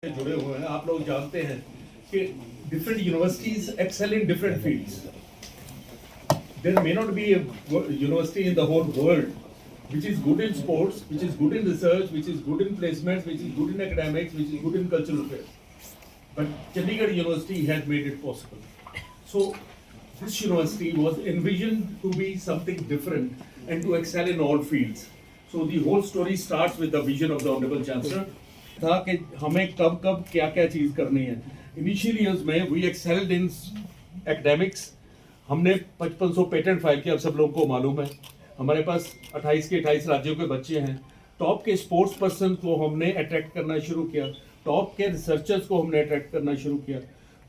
जुड़े हुए हैं, आप लोग जानते हैं कि different universities excel in different fields. There may not be a university in the whole world which is good in sports, which is good in research, which is good in placements, which is good in academics, which is good in cultural affairs. But Chandigarh University has made it possible. So this university was envisioned to be something different and to excel in all fields. So the whole story starts with the vision of the Honorable Chancellor. था कि हमें कब कब क्या क्या चीज़ करनी है. Initial years में वी एक्सेल्ड इन एकेडमिक्स. हमने 5500 पेटेंट फाइल किया. अब सब लोगों को मालूम है हमारे पास 28 के 28 राज्यों के बच्चे हैं. टॉप के स्पोर्ट्स पर्सन को हमने अट्रैक्ट करना शुरू किया. टॉप के रिसर्चर्स को हमने अट्रैक्ट करना शुरू किया.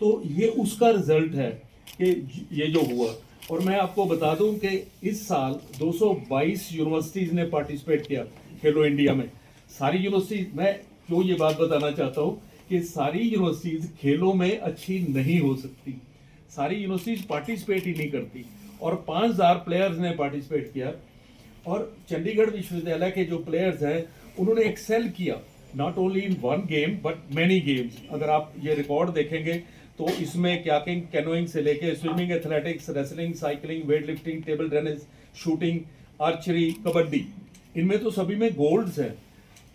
तो ये उसका रिजल्ट है कि ये जो हुआ. और मैं आपको बता दूं कि इस साल 222 यूनिवर्सिटीज़ ने पार्टिसिपेट किया खेलो इंडिया में. सारी यूनिवर्सिटीज, मैं क्यों ये बात बताना चाहता हूँ कि सारी यूनिवर्सिटीज़ खेलों में अच्छी नहीं हो सकती. सारी यूनिवर्सिटीज़ पार्टिसिपेट ही नहीं करती. और 5000 प्लेयर्स ने पार्टिसिपेट किया. और चंडीगढ़ विश्वविद्यालय के जो प्लेयर्स हैं उन्होंने एक्सेल किया, not only in one game but many games. अगर आप ये रिकॉर्ड देखेंगे तो इसमें कयाकिंग, कैनोइंग से लेके swimming, athletics, wrestling, cycling, weight lifting, table tennis, shooting, archery, kabaddi, इनमें तो सभी में गोल्ड्स हैं.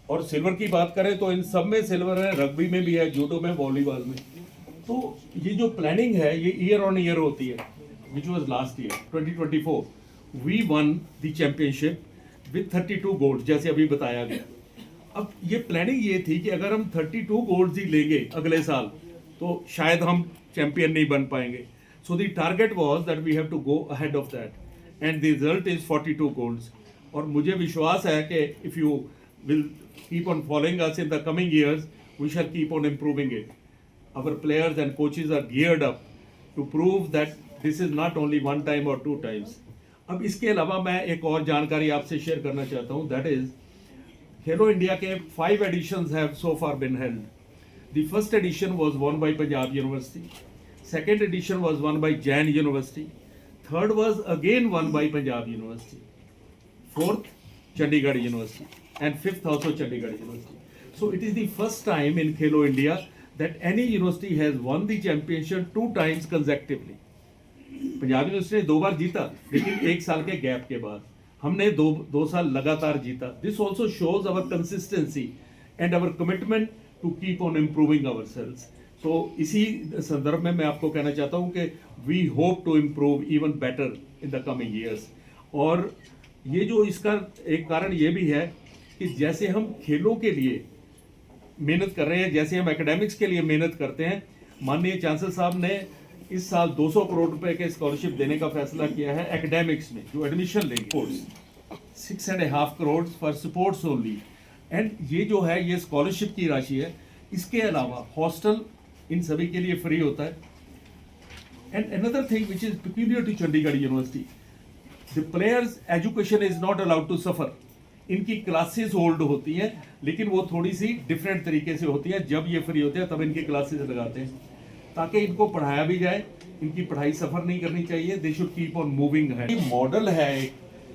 और सिल्वर की बात करें तो इन सब में सिल्वर है. रग्बी में भी है, जूडो में, वॉलीबॉल में. तो ये जो प्लानिंग है ये ईयर ऑन ईयर होती है. Which was last year 2024 we won the championship with 32 gold, जैसे अभी बताया गया. अब ये प्लानिंग ये थी कि अगर हम 32 गोल्ड ही लेंगे अगले साल तो शायद हम चैंपियन नहीं बन पाएंगे. So the target was that we have to go ahead of that and the result is 42 golds. और मुझे विश्वास है कि if you will keep on following us in the coming years, we shall keep on improving it. Our players and coaches are geared up to prove that this is not only one time or two times. अब इसके अलावा मैं एक और जानकारी आपसे share करना चाहता हूँ. दैट इज खेलो इंडिया के 5 editions have so far been held. The first edition was won by Punjab University. Second edition was won by Jain University. Third was again won by Punjab University. Fourth, Chandigarh University. And fifth also Chandigarh University. So it is the first time in Khelo India that any university has won the championship 2 times consecutively. Punjab university ने 2 बार जीता, लेकिन 1 साल के gap के बाद. हमने 2 साल लगातार जीता. This also shows our consistency and our commitment to keep on improving our sales. So इसी संदर्भ में मैं आपको कहना चाहता हूँ कि we hope to improve even better in the coming years. और ये जो इसका एक कारण ये भी है कि जैसे हम खेलों के लिए मेहनत कर रहे हैं, जैसे हम एकेडमिक्स के लिए मेहनत करते हैं, माननीय चांसलर साहब ने इस साल 200 करोड़ रुपए के स्कॉलरशिप देने का फैसला किया है एकेडमिक्स में जो एडमिशन लेंगे. 6.5 crore for sports only. And ये जो है ये स्कॉलरशिप की राशि है. इसके अलावा हॉस्टल इन सभी के लिए फ्री होता है. And another thing which is peculiar to Chandigarh University, the players education is not allowed to suffer. इनकी क्लासेस होल्ड होती हैं, लेकिन वो थोड़ी सी डिफरेंट तरीके से होती हैं. जब ये फ्री होते हैं तब इनकी क्लासेस लगाते हैं ताकि इनको पढ़ाया भी जाए. इनकी पढ़ाई सफ़र नहीं करनी चाहिए. They should keep on moving है. मॉडल है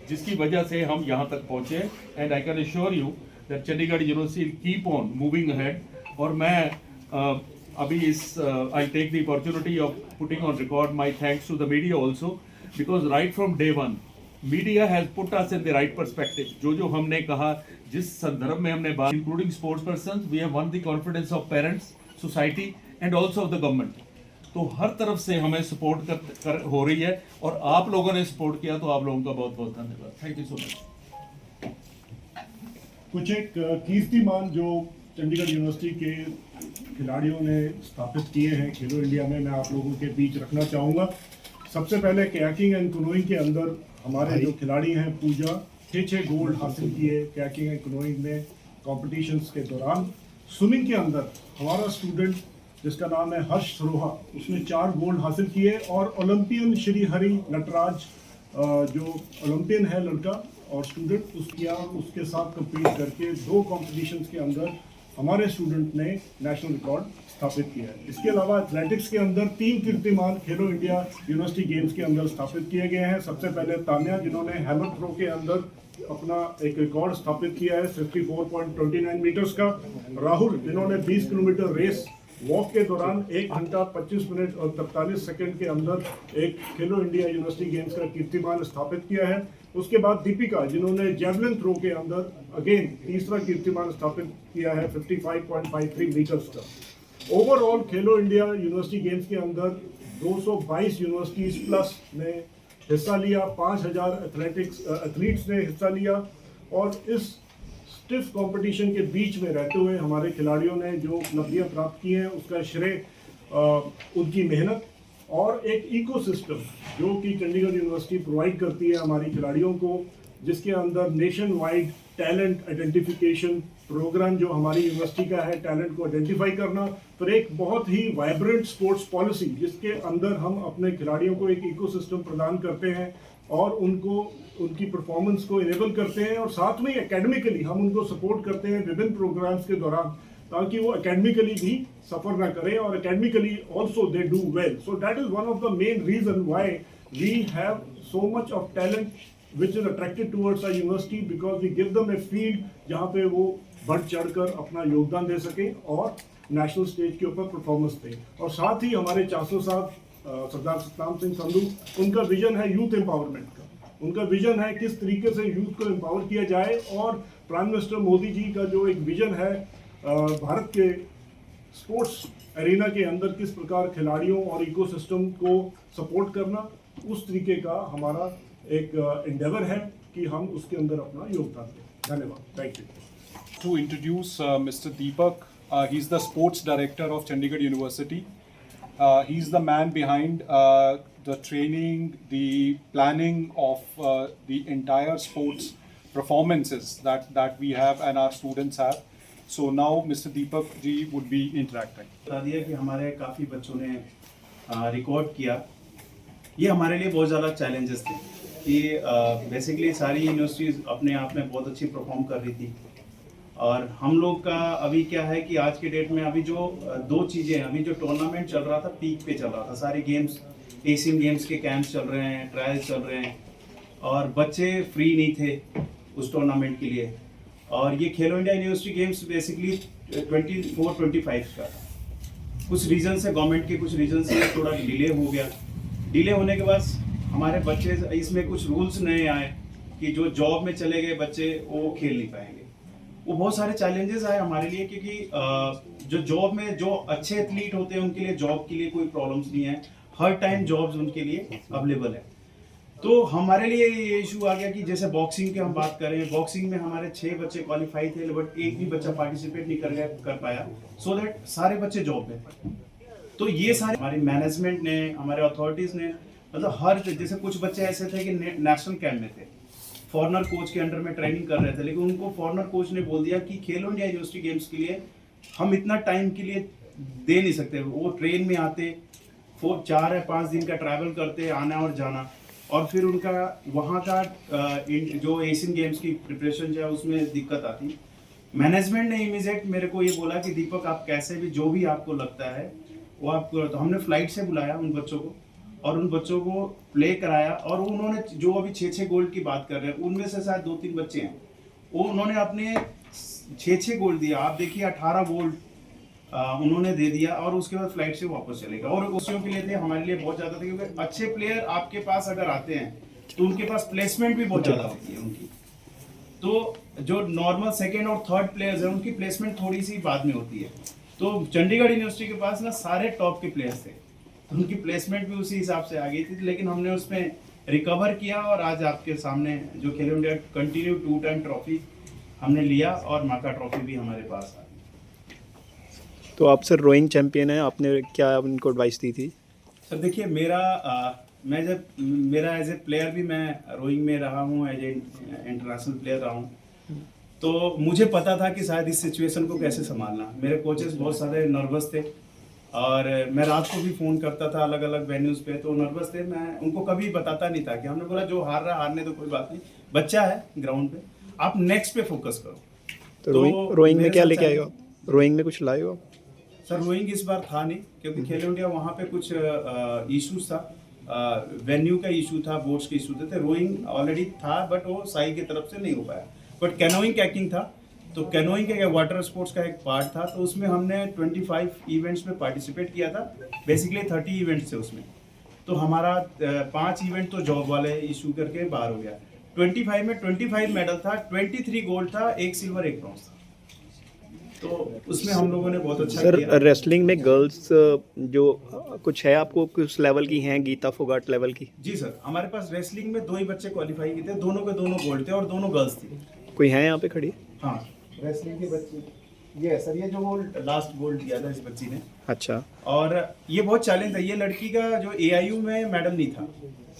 जिसकी वजह से हम यहाँ तक पहुँचे. And I can assure you that Chandigarh University keep on moving ahead. और मैं अभी इस I take the opportunity of putting on record my thanks to the media also, because right from day one media has put us in the right perspective. जो हमने कहा, जिस संदर्भ में हमने बात, including sports person, we have won the confidence of parents, society and also of the government. तो हर तरफ से हमें सपोर्ट हो रही है और आप लोगों ने सपोर्ट किया, तो आप लोगों का बहुत बहुत धन्यवाद. Thank you so much. कुछ एक कीर्तिमान जो चंडीगढ़ यूनिवर्सिटी के खिलाड़ियों ने स्थापित किए हैं खेलो इंडिया में, मैं आप लोगों के बीच रखना चाहूँगा. सबसे पहले कयाकिंग एंड कैनोइंग के अंदर हमारे जो खिलाड़ी हैं, पूजा, 6 गोल्ड हासिल किए कयाकिंग एंड कैनोइंग में कॉम्पिटिशन्स के दौरान. स्विमिंग के अंदर हमारा स्टूडेंट जिसका नाम है हर्ष सरोहा, उसने 4 गोल्ड हासिल किए. और ओलंपियन श्री हरि नटराज जो ओलंपियन है लड़का और स्टूडेंट, उसके साथ कम्पीट करके 2 कॉम्पिटिशन्स के अंदर हमारे स्टूडेंट ने नेशनल रिकॉर्ड स्थापित किया है. इसके अलावा एथलेटिक्स के अंदर 3 कीर्तिमान खेलो इंडिया यूनिवर्सिटी गेम्स के अंदर स्थापित किए गए हैं. सबसे पहले तान्या, जिन्होंने हैमर थ्रो के अंदर अपना एक रिकॉर्ड स्थापित किया है 64.29 मीटर्स का। राहुल जिन्होंने 20 किलोमीटर रेस वॉक के दौरान 1 घंटा 25 मिनट और 43 सेकंड के अंदर एक खेलो इंडिया यूनिवर्सिटी गेम्स का कीर्तिमान स्थापित किया है। उसके बाद दीपिका जिन्होंने जेवलिन थ्रो के अंदर अगेन तीसरा कीर्तिमान स्थापित किया है 55.53 मीटर्स का। ओवरऑल खेलो इंडिया यूनिवर्सिटी गेम्स के अंदर 222 यूनिवर्सिटीज प्लस ने हिस्सा लिया, 5000 एथलीट्स ने हिस्सा लिया और इस स्टिफ कंपटीशन के बीच में रहते हुए हमारे खिलाड़ियों ने जो उपलब्धियां प्राप्त की हैं उसका श्रेय उनकी मेहनत और एक इकोसिस्टम जो कि चंडीगढ़ यूनिवर्सिटी प्रोवाइड करती है हमारी खिलाड़ियों को, जिसके अंदर nationwide talent identification programme जो हमारी यूनिवर्सिटी का है, टैलेंट को आइडेंटिफाई करना, फिर एक बहुत ही वाइब्रेंट स्पोर्ट्स पॉलिसी जिसके अंदर हम अपने खिलाड़ियों को एक इकोसिस्टम प्रदान करते हैं और उनको उनकी परफॉर्मेंस को इनेबल करते हैं और साथ में एकेडमिकली हम उनको सपोर्ट करते हैं विभिन्न प्रोग्राम्स के दौरान, ताकि वो एकेडमिकली भी सफ़र ना करें और academically also they do well. So that is one of the main reason why we have so much of talent which is attracted towards our university because we give them a field जहाँ पे वो बढ़ चढ़कर अपना योगदान दे सकें और national stage के ऊपर परफॉर्मेंस दें। और साथ ही हमारे चांसलर साहब सरदार सतनाम सिंह संधू, उनका विजन है यूथ एम्पावरमेंट का। उनका विजन है किस तरीके से यूथ को एम्पावर किया जाए और प्राइम मिनिस्टर मोदी जी का जो एक विजन है भारत के स्पोर्ट्स एरिना के अंदर किस प्रकार खिलाड़ियों और इकोसिस्टम को सपोर्ट करना, उस तरीके का हमारा एक एंडेवर है कि हम उसके अंदर अपना योगदान दें। धन्यवाद, thank you. To introduce Mr. Deepak, he's the sports director of Chandigarh University. He's the man behind the training, the planning of the entire sports performances that we have and our students have. So now Mr. Deepak ji would be interacting. बता दिया कि हमारे काफ़ी बच्चों ने record किया। ये हमारे लिए बहुत ज़्यादा चैलेंजेस थे कि बेसिकली सारी यूनिवर्सिटीज़ अपने आप में बहुत अच्छी परफॉर्म कर रही थी और हम लोग का अभी क्या है कि आज के डेट में अभी जो दो चीज़ें हैं, अभी जो टूर्नामेंट चल रहा था पीक पे चल रहा था, सारे गेम्स एशियन गेम्स के कैंप्स चल रहे हैं, ट्रायल्स चल रहे हैं और बच्चे फ्री नहीं थे उस टूर्नामेंट के लिए। और ये खेलो इंडिया यूनिवर्सिटी गेम्स बेसिकली 24-25 का कुछ रीज़न से, गवर्नमेंट के कुछ रीज़न से थोड़ा डिले हो गया। डिले होने के बाद हमारे बच्चे, इसमें कुछ रूल्स नए आए कि जो जॉब में चले गए बच्चे वो खेल नहीं पाएंगे। वो बहुत सारे चैलेंजेस आए हमारे लिए क्योंकि जो जॉब में जो अच्छे एथलीट होते हैं उनके लिए जॉब के लिए कोई प्रॉब्लम्स नहीं है, हर टाइम जॉब्स उनके लिए अवेलेबल है। तो हमारे लिए ये इशू आ गया कि जैसे बॉक्सिंग की हम बात करें, बॉक्सिंग में हमारे 6 बच्चे क्वालिफाई थे बट एक भी बच्चा पार्टिसिपेट नहीं कर पाया, सो दैट सारे बच्चे जॉब में। तो ये सारे हमारी मैनेजमेंट ने, हमारे अथॉरिटीज़ ने, मतलब हर जैसे कुछ बच्चे ऐसे थे कि नेशनल कैंप में थे, फॉरनर कोच के अंडर में ट्रेनिंग कर रहे थे, लेकिन उनको फॉरनर कोच ने बोल दिया कि खेलो इंडिया यूनिवर्सिटी गेम्स के लिए हम इतना टाइम के लिए दे नहीं सकते। वो ट्रेन में आते, 4 या 5 दिन का ट्रैवल करते, आना और जाना, और फिर उनका वहाँ का जो एशियन गेम्स की प्रिपरेशन जो है उसमें दिक्कत आती। मैनेजमेंट ने इमीडिएट मेरे को ये बोला कि दीपक आप कैसे भी जो भी आपको लगता है वो आपको, तो हमने फ्लाइट से बुलाया उन बच्चों को और उन बच्चों को प्ले कराया और उन्होंने जो अभी 6-6 गोल्ड की बात कर रहे हैं उनमें से शायद 2-3 बच्चे हैं, वो उन्होंने अपने 6-6 गोल्ड दिया। आप देखिए 18 गोल्ड उन्होंने दे दिया और उसके बाद फ्लाइट से वापस चले गए। और उसियों के लिए थे, हमारे लिए बहुत ज़्यादा थे क्योंकि अच्छे प्लेयर आपके पास अगर आते हैं तो उनके पास प्लेसमेंट भी बहुत ज़्यादा होती है उनकी। तो जो नॉर्मल सेकेंड और थर्ड प्लेयर्स हैं उनकी प्लेसमेंट थोड़ी सी बाद में होती है। तो चंडीगढ़ यूनिवर्सिटी के पास ना सारे टॉप के प्लेयर्स थे, तो उनकी प्लेसमेंट भी उसी हिसाब से आ गई थी, लेकिन हमने उसमें रिकवर किया और आज आपके सामने जो खेलो इंडिया कंटिन्यू 2 टाइम ट्रॉफी हमने लिया और माका ट्रॉफी भी हमारे पास आ। तो आप सर रोइंग चैंपियन हैं, आपने क्या उनको एडवाइस दी थी? सर देखिए मेरा एज ए प्लेयर भी मैं रोइंग में रहा हूँ, एज ए इंटरनेशनल प्लेयर रहा हूँ, तो मुझे पता था कि शायद इस सिचुएशन को कैसे संभालना। मेरे कोचेस बहुत सारे नर्वस थे और मैं रात को भी फ़ोन करता था अलग अलग वेन्यूज़ पे, तो नर्वस थे। मैं उनको कभी बताता नहीं था कि हमने बोला जो हार रहा हारने तो कोई बात नहीं, बच्चा है ग्राउंड पे, आप नेक्स्ट पे फोकस करो। तो रोइंग में क्या लेके आए हो? रोइंग में कुछ लाए हो? सर रोइंग इस बार था नहीं क्योंकि खेलो इंडिया वहाँ पे कुछ इश्यूज था, वेन्यू का इशू था, बोट्स के इशू थे, रोइंग ऑलरेडी था बट वो साई की तरफ से नहीं हो पाया। बट कैनोइंग कैकिंग था, तो कैनोइंग का वाटर स्पोर्ट्स का एक पार्ट था, तो उसमें हमने 25 इवेंट्स में पार्टिसिपेट किया था। बेसिकली 30 इवेंट्स थे उसमें, तो हमारा 5 इवेंट तो जॉब वाले इशू करके बाहर हो गया। 25 में 25 मेडल था, 23 गोल्ड था, 1 सिल्वर 1 ब्रॉन्ज था, तो उसमें हम लोगों ने बहुत अच्छा सर किया। रेसलिंग में गर्ल्स जो कुछ है आपको, किस लेवल की हैं? गीता फोगाट लेवल की? जी सर, हमारे पास रेसलिंग में 2 ही बच्चे क्वालिफाई किए थे, दोनों के दोनों गोल्ड थे और दोनों गर्ल्स थी। कोई है यहाँ पे खड़ी? हाँ, रेसलिंग के बच्चे ये है सर, ये जो गोल्ड लास्ट गोल्ड दिया था इस बच्ची ने। अच्छा। और ये बहुत चैलेंज था, ये लड़की का जो AIU में मेडल नहीं था,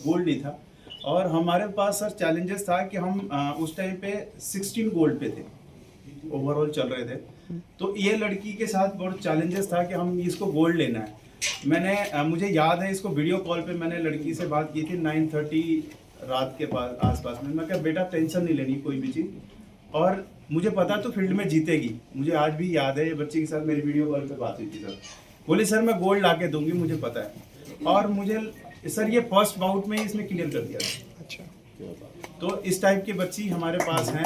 गोल्ड नहीं था। और हमारे पास सर चैलेंजेस था कि हम उस टाइम पे 16 गोल्ड पे थे, ओवरऑल चल रहे थे। तो ये लड़की के साथ बहुत चैलेंजेस था कि हम इसको गोल्ड लेना है। मैंने मुझे याद है, इसको वीडियो कॉल पे मैंने लड़की से बात की थी 9:30 रात के आसपास में। मैं कहा बेटा टेंशन नहीं लेनी कोई भी चीज़, और मुझे पता तो फील्ड में जीतेगी। मुझे आज भी याद है, ये बच्चे के साथ मेरी वीडियो कॉल पे बात हुई थी सर। बोली सर मैं गोल्ड ला के दूंगी, मुझे पता है। और मुझे सर ये फर्स्ट बाउट में ही इसने क्लियर कर दिया था। अच्छा। तो इस टाइप के बच्ची हमारे पास हैं।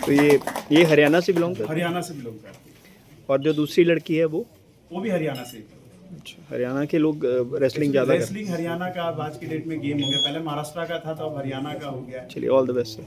तो ये हरियाणा से बिलोंग करती हरियाणा से बिलोंग करती है, है? और जो दूसरी लड़की है वो? वो भी हरियाणा से। अच्छा, हरियाणा के लोग रेसलिंग ज़्यादा करते रेसलिंग हरियाणा का अब आज की डेट में गेम हो गया, पहले महाराष्ट्र का था तो अब हरियाणा का हो गया। हैं। चलिए ऑल द बेस्ट सर।